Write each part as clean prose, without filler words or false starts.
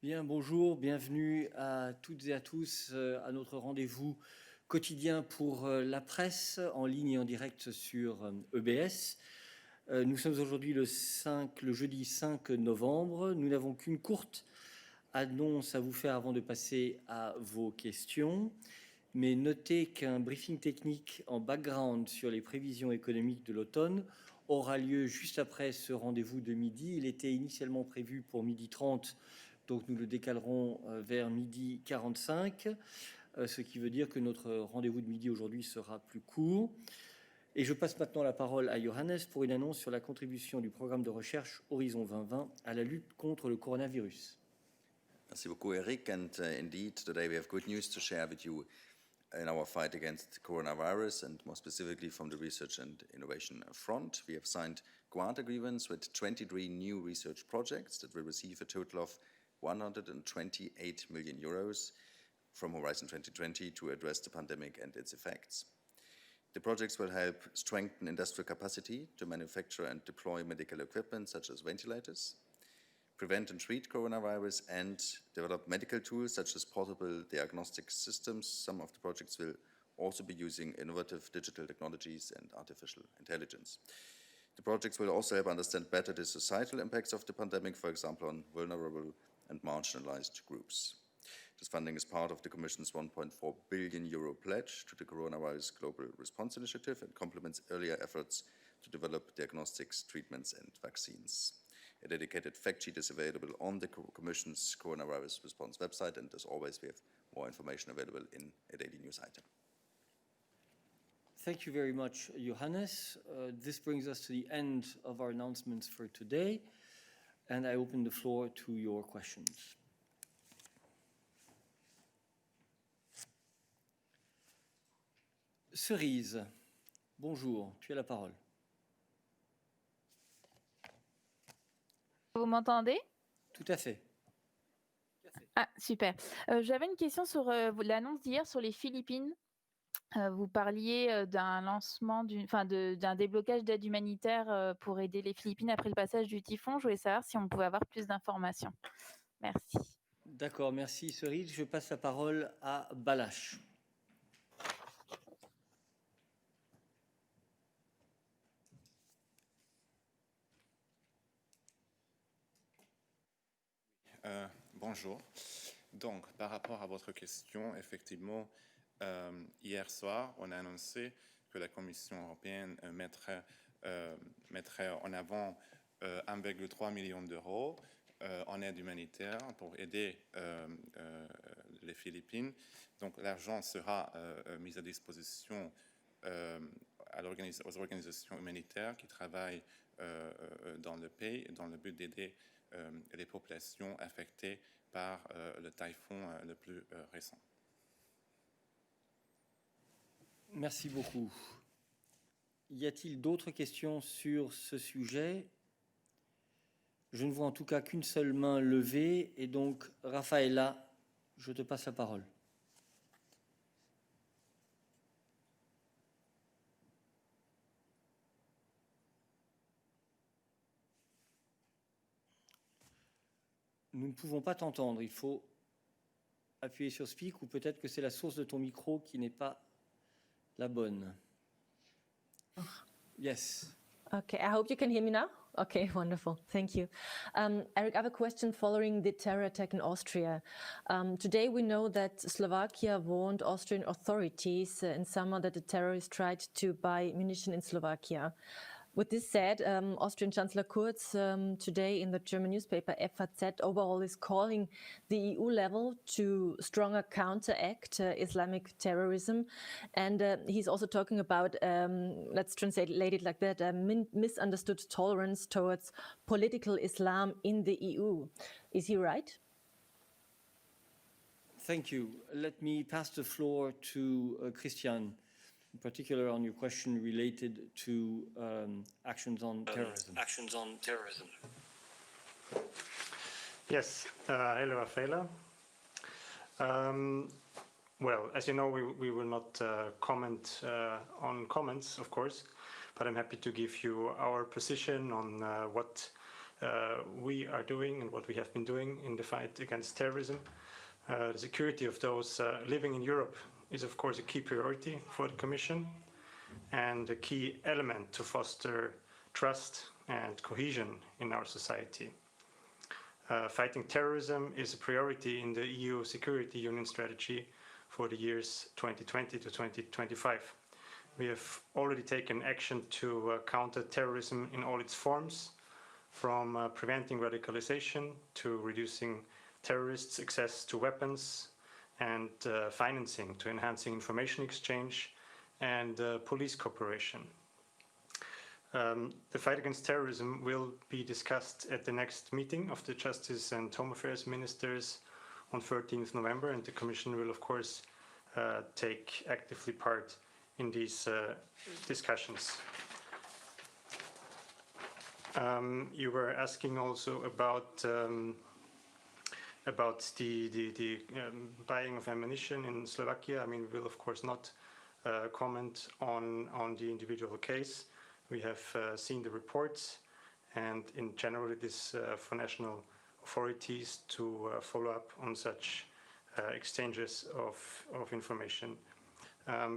Bien, bonjour, bienvenue à toutes et à tous à notre rendez-vous quotidien pour la presse en ligne et en direct sur EBS. Nous sommes aujourd'hui le jeudi 5 novembre. Nous n'avons qu'une courte annonce à vous faire avant de passer à vos questions. Mais notez qu'un briefing technique en background sur les prévisions économiques de l'automne aura lieu juste après ce rendez-vous de midi. Il était initialement prévu pour 12h30, donc nous le décalerons vers 12h45, ce qui veut dire que notre rendez-vous de midi aujourd'hui sera plus court. Et je passe maintenant la parole à Johannes pour une annonce sur la contribution du programme de recherche Horizon 2020 à la lutte contre le coronavirus. Merci beaucoup, Eric. And indeed, today we have good news to share with you in our fight against coronavirus, and more specifically from the research and innovation front. We have signed grant agreements with 23 new research projects that will receive a total of 128 million euros from Horizon 2020 to address the pandemic and its effects. The projects will help strengthen industrial capacity to manufacture and deploy medical equipment such as ventilators, prevent and treat coronavirus, and develop medical tools such as portable diagnostic systems. Some of the projects will also be using innovative digital technologies and artificial intelligence. The projects will also help understand better the societal impacts of the pandemic, for example, on vulnerable and marginalized groups. This funding is part of the Commission's 1.4 billion euro pledge to the Coronavirus Global Response Initiative and complements earlier efforts to develop diagnostics, treatments, and vaccines. A dedicated fact sheet is available on the Commission's Coronavirus Response website, and as always, we have more information available in a daily news item. Thank you very much, Johannes. This brings us to the end of our announcements for today, and I open the floor to your questions. Cerise, bonjour, tu as la parole. Vous m'entendez? Tout à fait. Ah, super. J'avais une question sur l'annonce d'hier sur les Philippines. Vous parliez d'un lancement, d'un déblocage d'aide humanitaire pour aider les Philippines après le passage du typhon. Je voulais savoir si on pouvait avoir plus d'informations. Merci. D'accord, merci Cerise. Je passe la parole à Balázs. Bonjour. Donc, par rapport à votre question, effectivement, hier soir, on a annoncé que la Commission européenne mettrait en avant 1,3 million d'euros en aide humanitaire pour aider les Philippines. Donc, l'argent sera mis à disposition aux organisations humanitaires qui travaillent dans le pays dans le but d'aider les populations affectées par le typhon le plus récent. Merci beaucoup. Y a-t-il d'autres questions sur ce sujet? Je ne vois en tout cas qu'une seule main levée, et donc, Rafaela, je te passe la parole. Nous ne pouvons pas t'entendre. Il faut appuyer sur Speak, ou peut-être que c'est la source de ton micro qui n'est pas la bonne. Yes. Okay, I hope you can hear me now. Okay, wonderful. Thank you. Eric, I have a question following the terror attack in Austria. Today we know that Slovakia warned Austrian authorities in summer that the terrorists tried to buy munition in Slovakia. With this said, Austrian Chancellor Kurz today in the German newspaper FAZ overall is calling the EU level to stronger counteract Islamic terrorism. And he's also talking about, let's translate it like that, misunderstood tolerance towards political Islam in the EU. Is he right? Thank you. Let me pass the floor to Christian, in particular on your question related to actions on terrorism. Yes, hello, Rafaela. Well, as you know, we will not comment on comments, of course, but I'm happy to give you our position on what we are doing and what we have been doing in the fight against terrorism. The security of those living in Europe is, of course, a key priority for the Commission and a key element to foster trust and cohesion in our society. Fighting terrorism is a priority in the EU Security Union strategy for the years 2020 to 2025. We have already taken action to counter terrorism in all its forms, from preventing radicalization to reducing terrorists' access to weapons and financing to enhancing information exchange and police cooperation. The fight against terrorism will be discussed at the next meeting of the Justice and Home Affairs Ministers on 13th November, and the Commission will, of course, take actively part in these discussions. You were asking also about the buying of ammunition in Slovakia. I mean, we will, of course, not comment on the individual case. We have seen the reports, and in general, it is for national authorities to follow up on such exchanges of information.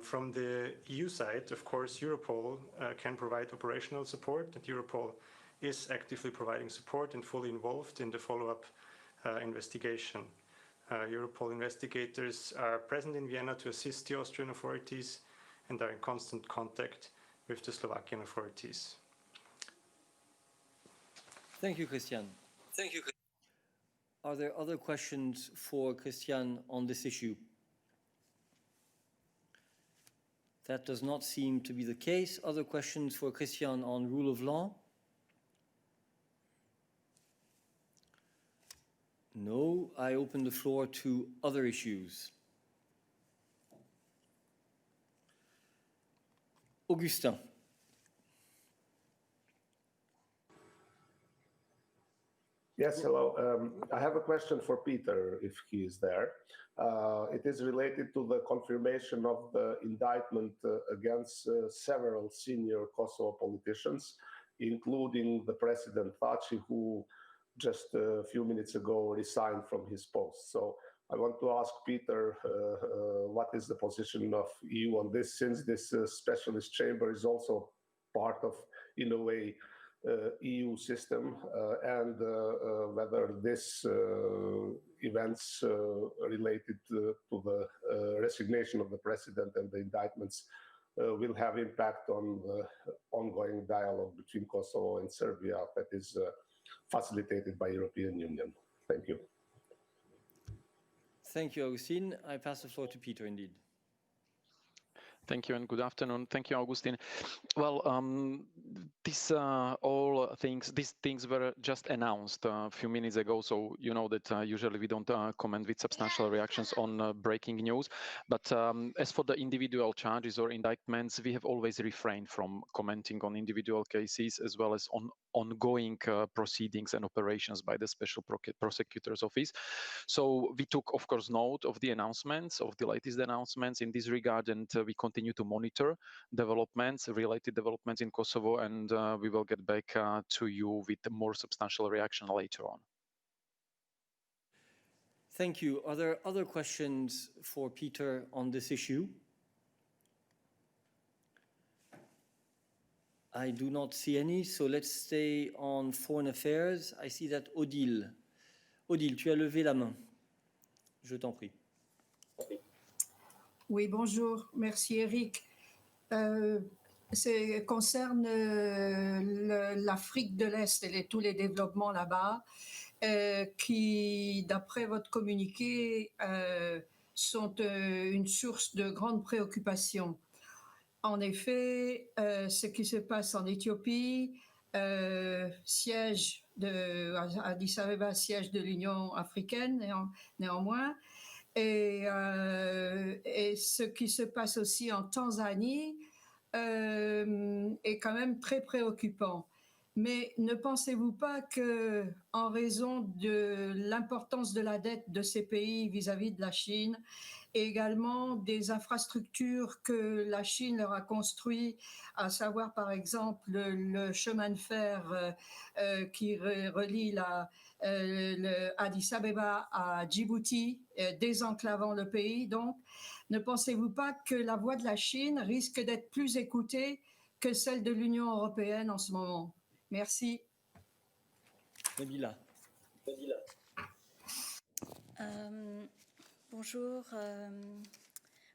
From the EU side, of course, Europol can provide operational support, and Europol is actively providing support and fully involved in the follow-up investigation. Europol investigators are present in Vienna to assist the Austrian authorities and are in constant contact with the Slovakian authorities. Thank you, Christian. Thank you. Are there other questions for Christian on this issue? That does not seem to be the case. Other questions for Christian on rule of law? No. I open the floor to other issues. Augustin. Yes, hello. I have a question for Peter, if he is there. It is related to the confirmation of the indictment against several senior Kosovo politicians, including the President Thaci, who just a few minutes ago resigned from his post. So I want to ask Peter, what is the position of EU on this, since this specialist chamber is also part of, in a way, EU system, and whether this events related to the resignation of the president and the indictments will have impact on the ongoing dialogue between Kosovo and Serbia that is facilitated by European Union. Thank you. Thank you, Augustin. I pass the floor to Peter, indeed. Thank you and good afternoon. Thank you, Augustin. Well, these things were just announced a few minutes ago, so you know that usually we don't comment with substantial reactions on breaking news. But as for the individual charges or indictments, we have always refrained from commenting on individual cases as well as on ongoing proceedings and operations by the Special Prosecutor's Office. So we took, of course, note of the announcements, of the latest announcements in this regard, and we continue to monitor related developments in Kosovo, and we will get back to you with a more substantial reaction later on. Thank you. Are there other questions for Peter on this issue? I do not see any, so let's stay on foreign affairs. I see that Odile. Odile, tu as levé la main. Je t'en prie. Oui, bonjour. Merci, Eric. Ça concerne l'Afrique de l'Est et tous les développements là-bas, qui, d'après votre communiqué, sont une source de grande préoccupation. En effet, ce qui se passe en Éthiopie, siège de Addis Abeba, siège de l'Union africaine, néanmoins, et ce qui se passe aussi en Tanzanie est quand même très préoccupant. Mais ne pensez-vous pas que, en raison de l'importance de la dette de ces pays vis-à-vis de la Chine et également des infrastructures que la Chine leur a construites, à savoir par exemple le chemin de fer qui relie le Addis Abeba à Djibouti, désenclavant le pays. Donc, ne pensez-vous pas que la voix de la Chine risque d'être plus écoutée que celle de l'Union européenne en ce moment? Merci. Nabila. Bonjour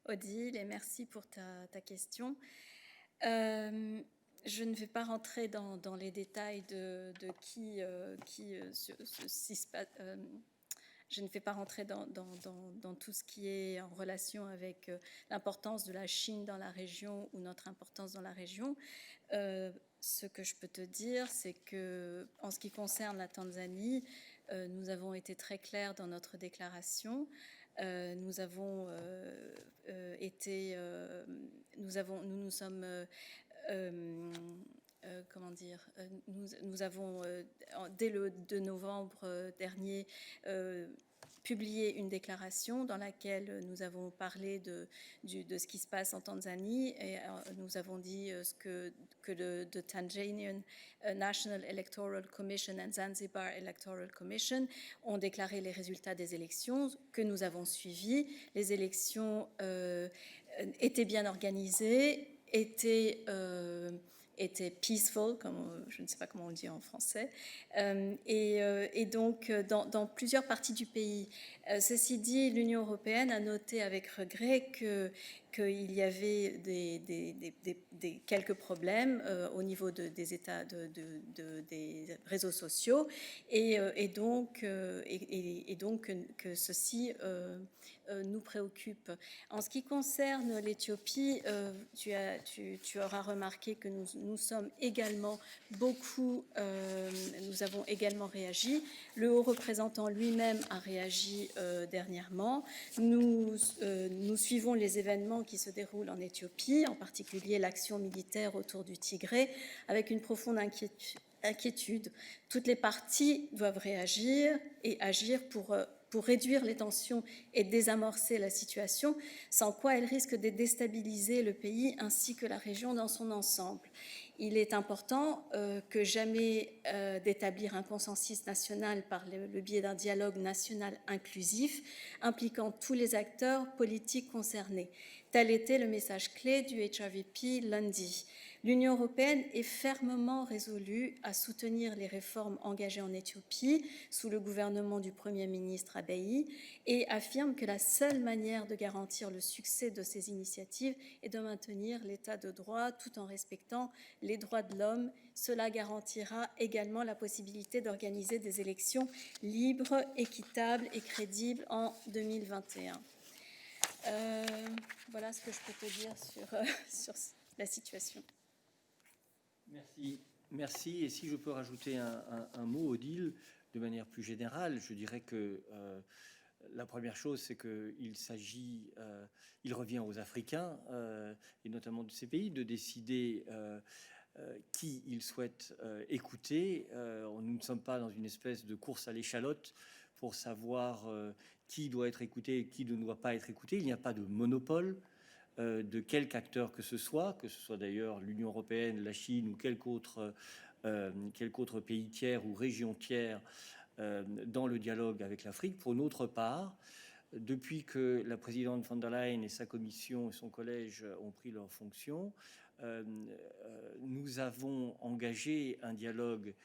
Odile et merci pour ta question. Je ne vais pas rentrer dans les détails de qui je ne vais pas rentrer dans tout ce qui est en relation avec l'importance de la Chine dans la région ou notre importance dans la région. Ce que je peux te dire, c'est que en ce qui concerne la Tanzanie, nous avons été très clairs dans notre déclaration. Nous avons nous sommes comment dire, nous avons dès le 2 novembre dernier publié une déclaration dans laquelle nous avons parlé de ce qui se passe en Tanzanie et nous avons dit que le Tanzanian National Electoral Commission and Zanzibar Electoral Commission ont déclaré les résultats des élections que nous avons suivis. Les élections étaient bien organisées, étaient peaceful, comme je ne sais pas comment on dit en français, et donc dans plusieurs parties du pays. Ceci dit, l'Union européenne a noté avec regret qu'il y avait quelques problèmes au niveau des états des réseaux sociaux et donc que ceci nous préoccupe. En ce qui concerne l'Éthiopie, tu auras remarqué que nous sommes également nous avons également réagi. Le haut représentant lui-même a réagi dernièrement. Nous suivons les événements qui se déroulent en Éthiopie, en particulier l'action militaire autour du Tigré, avec une profonde inquiétude. Toutes les parties doivent réagir et agir pour réduire les tensions et désamorcer la situation, sans quoi elle risque de déstabiliser le pays ainsi que la région dans son ensemble. Il est important que jamais d'établir un consensus national par le biais d'un dialogue national inclusif impliquant tous les acteurs politiques concernés. Tel était le message clé du HRVP lundi. L'Union européenne est fermement résolue à soutenir les réformes engagées en Éthiopie sous le gouvernement du Premier ministre Abiy et affirme que la seule manière de garantir le succès de ces initiatives est de maintenir l'état de droit tout en respectant les droits de l'homme. Cela garantira également la possibilité d'organiser des élections libres, équitables et crédibles en 2021. Voilà ce que je peux te dire sur la situation. Merci. Et si je peux rajouter un mot, Odile, de manière plus générale, je dirais que la première chose, c'est il revient aux Africains, et notamment de ces pays, de décider qui ils souhaitent écouter. Nous ne sommes pas dans une espèce de course à l'échalote pour savoir qui doit être écouté et qui ne doit pas être écouté. Il n'y a pas de monopole de quelque acteur que ce soit d'ailleurs l'Union européenne, la Chine ou quelque autre pays tiers ou région tiers dans le dialogue avec l'Afrique. Pour notre part, depuis que la présidente von der Leyen et sa commission et son collège ont pris leurs fonctions, nous avons engagé un dialogue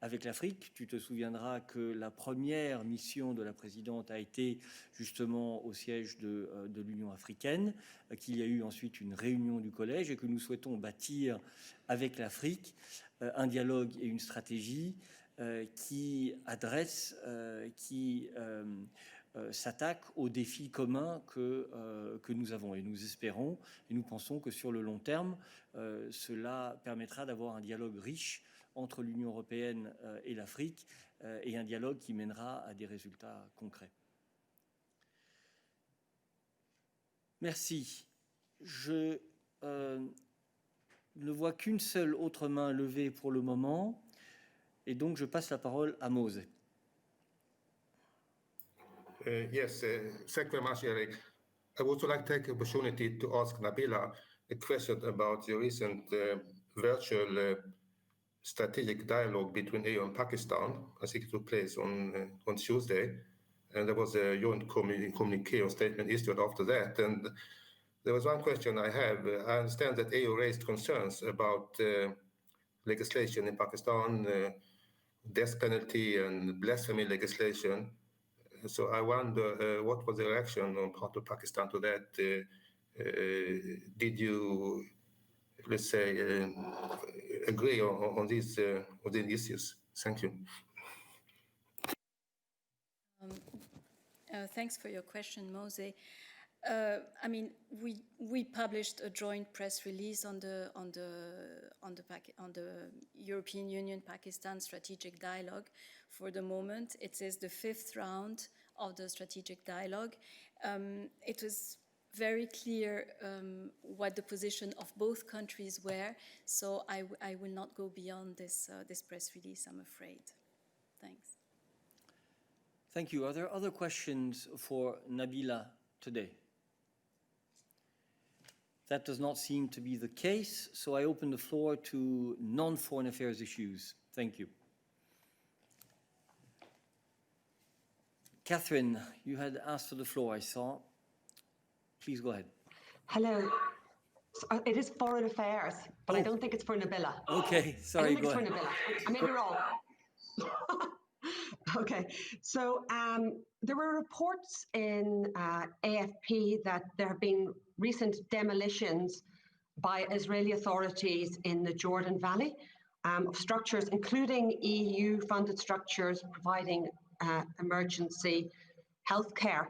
avec l'Afrique. Tu te souviendras que la première mission de la présidente a été justement au siège de l'Union africaine, qu'il y a eu ensuite une réunion du collège et que nous souhaitons bâtir avec l'Afrique un dialogue et une stratégie qui s'attaque aux défis communs que nous avons. Et nous espérons et nous pensons que sur le long terme, cela permettra d'avoir un dialogue riche entre l'Union européenne et l'Afrique, et un dialogue qui mènera à des résultats concrets. Merci. Je ne vois qu'une seule autre main levée pour le moment, et donc je passe la parole à Mose. Yes, thank you very much, Eric. I would also like to take the opportunity to ask Nabila a question about the recent virtual strategic dialogue between EU and Pakistan. I think it took place on Tuesday, and there was a joint communique or statement issued after that. And there was one question I have. I understand that EU raised concerns about legislation in Pakistan, death penalty and blasphemy legislation. So I wonder what was the reaction on part of Pakistan to that? Did you, let's say, agree on these issues? Thank you. Thanks for your question, Mose. I mean, we published a joint press release on the European Union Pakistan strategic dialogue. For the moment, it is the 5th round of the strategic dialogue. It was very clear what the position of both countries were. So I will not go beyond this press release, I'm afraid. Thanks. Thank you. Are there other questions for Nabila today? That does not seem to be the case, so I open the floor to non-foreign affairs issues. Thank you. Catherine, you had asked for the floor, I saw. Please go ahead. Hello. It is foreign affairs, but I don't think it's for Nabila. Okay, sorry, go ahead. I don't think it's for Nabila. I may be wrong. Okay, so there were reports in AFP that there have been recent demolitions by Israeli authorities in the Jordan Valley of structures, including EU-funded structures providing emergency healthcare.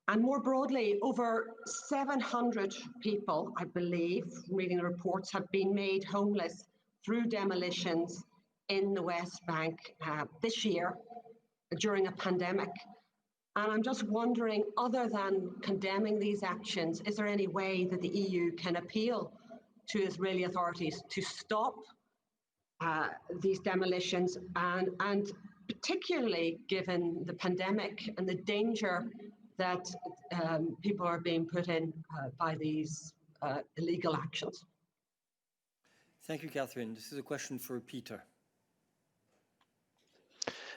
And more broadly, over 700 people, I believe, reading the reports, have been made homeless through demolitions in the West Bank this year during a pandemic. And I'm just wondering, other than condemning these actions, is there any way that the EU can appeal to Israeli authorities to stop these demolitions, and particularly given the pandemic and the danger that people are being put in by these illegal actions? Thank you, Catherine. This is a question for Peter.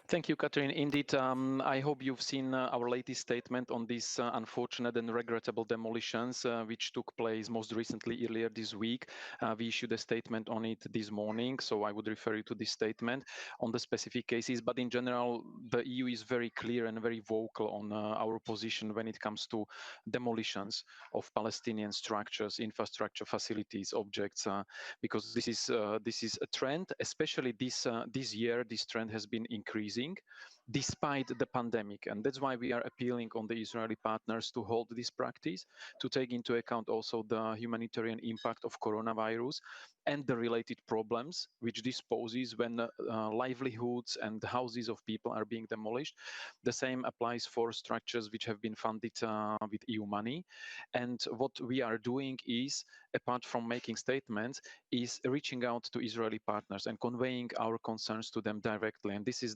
Thank you, Catherine. Indeed, I hope you've seen our latest statement on these unfortunate and regrettable demolitions, which took place most recently earlier this week. We issued a statement on it this morning, so I would refer you to this statement on the specific cases. But in general, the EU is very clear and very vocal on our position when it comes to demolitions of Palestinian structures, infrastructure, facilities, objects, because this is a trend. Especially this year, this trend has been increasing despite the pandemic, and that's why we are appealing on the Israeli partners to hold this practice, to take into account also the humanitarian impact of coronavirus and the related problems which this poses when livelihoods and houses of people are being demolished. The same applies for structures which have been funded with EU money. And what we are doing is, apart from making statements, is reaching out to Israeli partners and conveying our concerns to them directly. And this is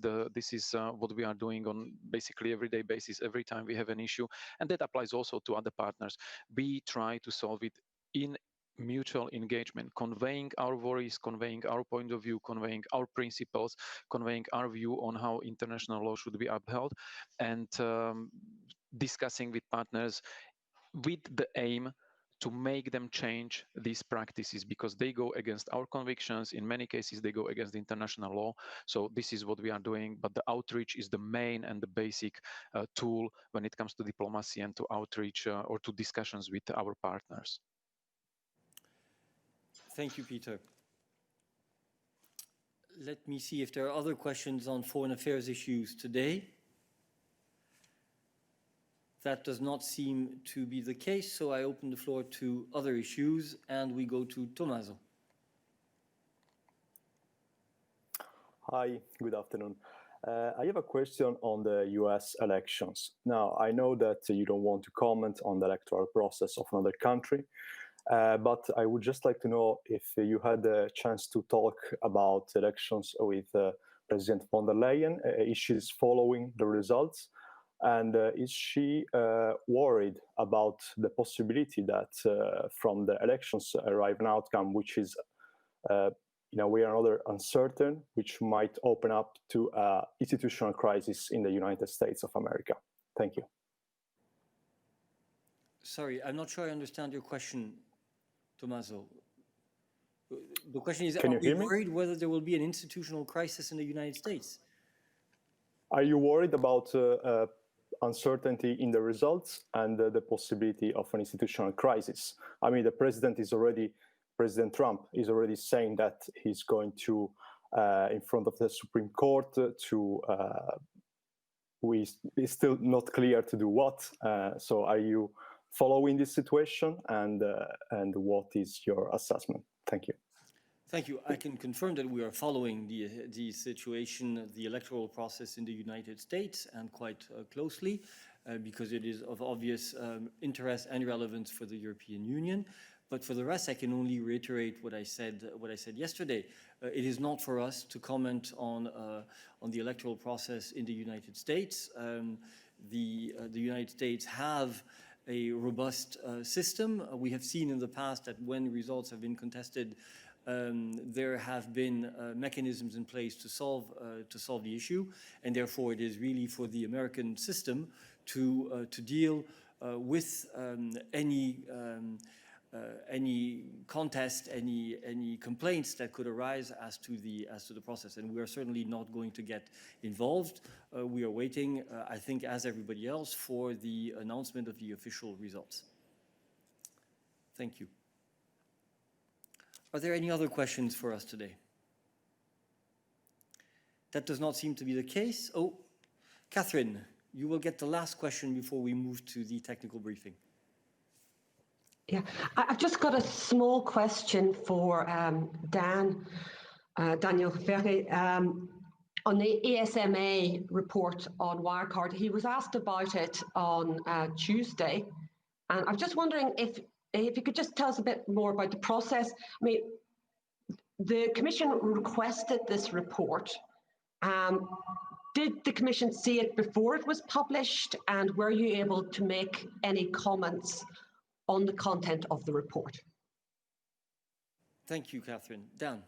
what we are doing on basically everyday basis, every time we have an issue. And that applies also to other partners. We try to solve it in mutual engagement, conveying our worries, conveying our point of view, conveying our principles, conveying our view on how international law should be upheld, and discussing with partners with the aim to make them change these practices, because they go against our convictions. In many cases, they go against international law. So this is what we are doing. But the outreach is the main and the basic tool when it comes to diplomacy and to outreach or to discussions with our partners. Thank you, Peter. Let me see if there are other questions on foreign affairs issues today. That does not seem to be the case, so I open the floor to other issues, and we go to Tommaso. Hi, good afternoon. I have a question on the US elections. Now, I know that you don't want to comment on the electoral process of another country, but I would just like to know if you had a chance to talk about elections with President von der Leyen, issues following the results, And is she worried about the possibility that from the elections arrive an outcome which is in a way or another uncertain, which might open up to an institutional crisis in the United States of America? Thank you. Sorry, I'm not sure I understand your question, Tommaso. The question is, Can are you we hear me? worried whether there will be an institutional crisis in the United States? Are you worried about uncertainty in the results and the possibility of an institutional crisis? I mean, President Trump is already saying that he's going to, in front of the Supreme Court, it's still not clear to do what. So are you following this situation, and what is your assessment? Thank you. Thank you. I can confirm that we are following the situation, the electoral process in the United States, and quite closely, because it is of obvious interest and relevance for the European Union. But for the rest, I can only reiterate what I said yesterday. It is not for us to comment on the electoral process in the United States. The United States have a robust system. We have seen in the past that when results have been contested, there have been mechanisms in place to solve the issue, and therefore it is really for the American system to deal with any contest, any complaints that could arise as to the process, and we are certainly not going to get involved. We are waiting, I think, as everybody else, for the announcement of the official results. Thank you. Are there any other questions for us today? That does not seem to be the case. Oh, Catherine, you will get the last question before we move to the technical briefing. Yeah, I've just got a small question for Daniel Ferri. On the ESMA report on Wirecard, he was asked about it on Tuesday, and I'm just wondering if you could just tell us a bit more about the process. I mean, the Commission requested this report. Did the Commission see it before it was published, and were you able to make any comments on the content of the report? Thank you, Catherine. Dan.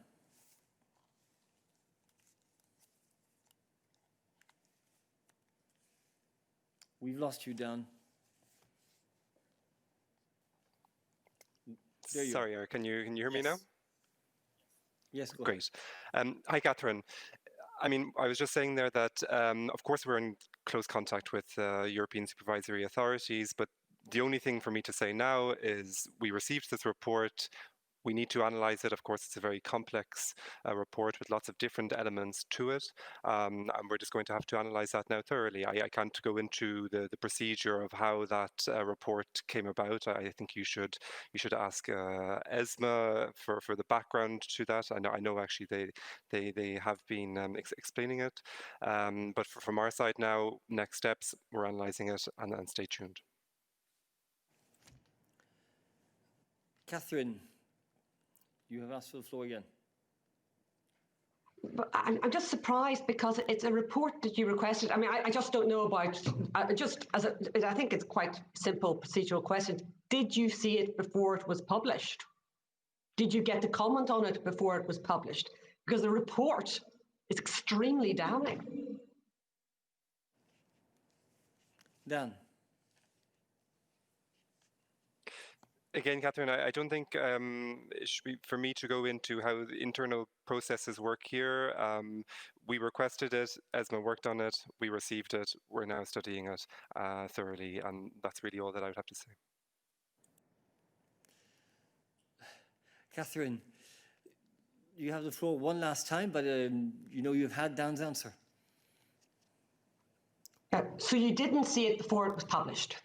We've lost you, Dan. There you Sorry, Eric, can you hear me now? Yes, go Great. Hi, Catherine. I mean, I was just saying there that, of course, we're in close contact with European supervisory authorities, but the only thing for me to say now is we received this report. We need to analyze it. Of course, it's a very complex report with lots of different elements to it. And we're just going to have to analyze that now thoroughly. I can't go into the procedure of how that report came about. I think you should ask ESMA for the background to that. I know actually they have been explaining it. But from our side now, next steps, we're analyzing it, and stay tuned. Catherine, you have asked for the floor again. But I'm just surprised because it's a report that you requested. I mean, I just don't know about, I think it's quite simple procedural question. Did you see it before it was published? Did you get to comment on it before it was published? Because the report is extremely damning. Dan. Again, Catherine, I don't think it should be for me to go into how the internal processes work here. We requested it, ESMA worked on it, we received it, we're now studying it thoroughly, and that's really all that I would have to say. Catherine, you have the floor one last time, but you know you've had Dan's answer. So you didn't see it before it was published?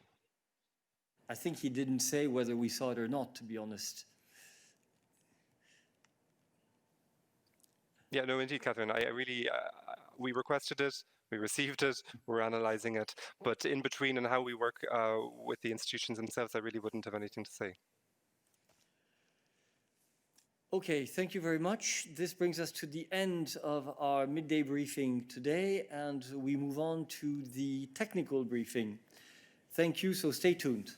I think he didn't say whether we saw it or not, to be honest. Yeah, no, indeed, Catherine. I really, we requested it, we received it, we're analysing it. But in between and how we work with the institutions themselves, I really wouldn't have anything to say. Okay, thank you very much. This brings us to the end of our midday briefing today, and we move on to the technical briefing. Thank you, so stay tuned.